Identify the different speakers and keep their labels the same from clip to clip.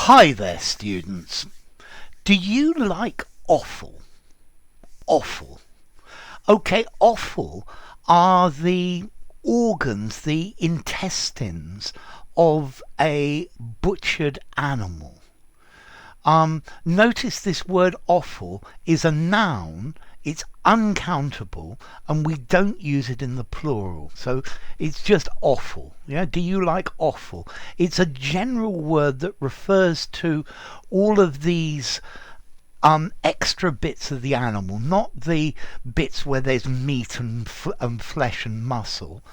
Speaker 1: Hi there, students. Do you like offal? Offal. Okay, offal are the organs, the intestines of a butchered animal. Notice this word offal is a noun, it's uncountable, and we don't use it in the plural. So it's just offal. Yeah, do you like offal? It's a general word that refers to all of these extra bits of the animal, not the bits where there's meat and flesh and muscle,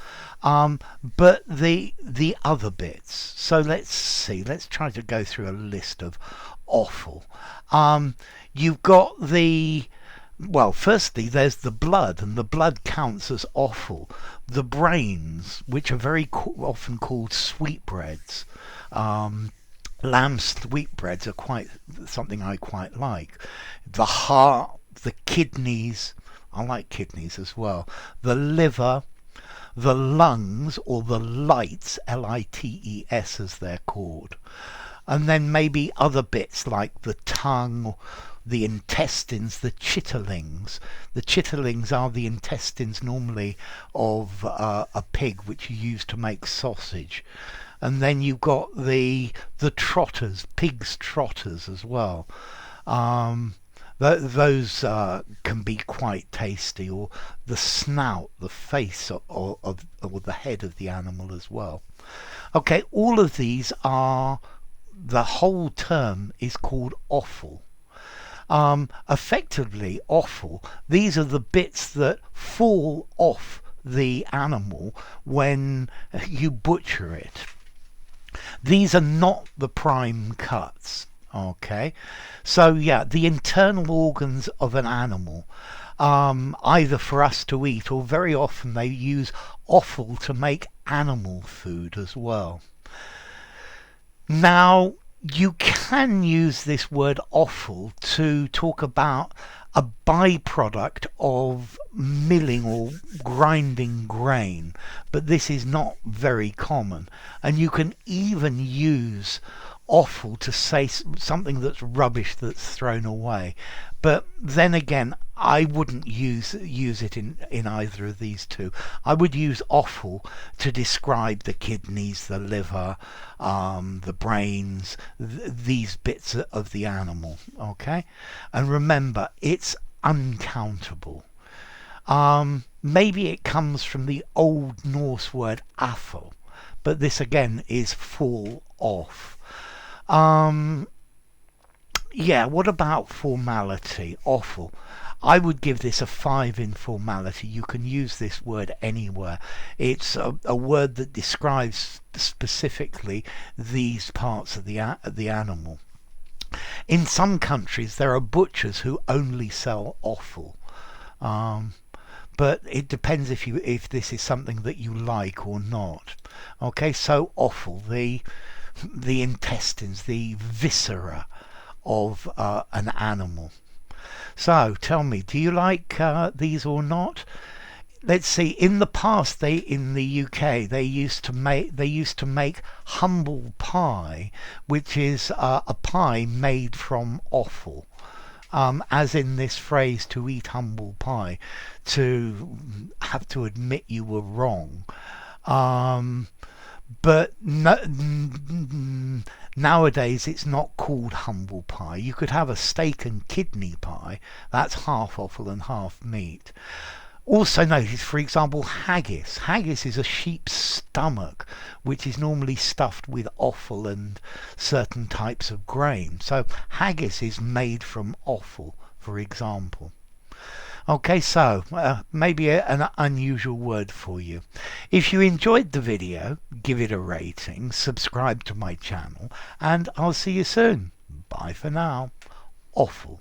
Speaker 1: but the other bits. So let's see. Let's try to go through a list of offal. You've got well, firstly, there's the blood, and the blood counts as offal. The brains, which are very often called sweetbreads. Lamb sweetbreads are quite something I quite like. The heart, the kidneys, I like kidneys as well. The liver, the lungs, or the lights, L-I-T-E-S as they're called. And then maybe other bits like the tongue, the intestines, the chitterlings. The chitterlings are the intestines normally of a pig, which you use to make sausage. And then you've got the trotters, pig's trotters as well. Those can be quite tasty, or the snout, the face or the head of the animal as well. Okay, all of these are, the whole term is called offal. Effectively, offal, these are the bits that fall off the animal when you butcher it. These are not the prime cuts. Okay, so yeah, the internal organs of an animal, either for us to eat, or very often they use offal to make animal food as well. Now, you can use this word offal to talk about a byproduct of milling or grinding grain, but this is not very common. And you can even use offal to say something that's rubbish that's thrown away. But then again, I wouldn't use it in either of these two. I would use offal to describe the kidneys, the liver, the brains, these bits of the animal. Okay, and remember, it's uncountable. Maybe it comes from the Old Norse word Offal, but this again is fall off. Yeah, what about formality? Offal. I would give this a 5 in formality. You can use this word anywhere. It's a word that describes specifically these parts of the animal. In some countries, there are butchers who only sell offal. But it depends if this is something that you like or not. Okay, so offal, the intestines, the viscera of an animal. So tell me, do you like these or not? Let's see. In the past, in the UK, they used to make humble pie, which is a pie made from offal. As in this phrase, to eat humble pie, to have to admit you were wrong. But nowadays it's not called humble pie. You could have a steak and kidney pie. That's half offal and half meat. Also notice, for example, haggis. Haggis is a sheep's stomach, which is normally stuffed with offal and certain types of grain. So haggis is made from offal, for example. Okay, so maybe an unusual word for you. If you enjoyed the video, give it a rating, subscribe to my channel, and I'll see you soon. Bye for now. Offal.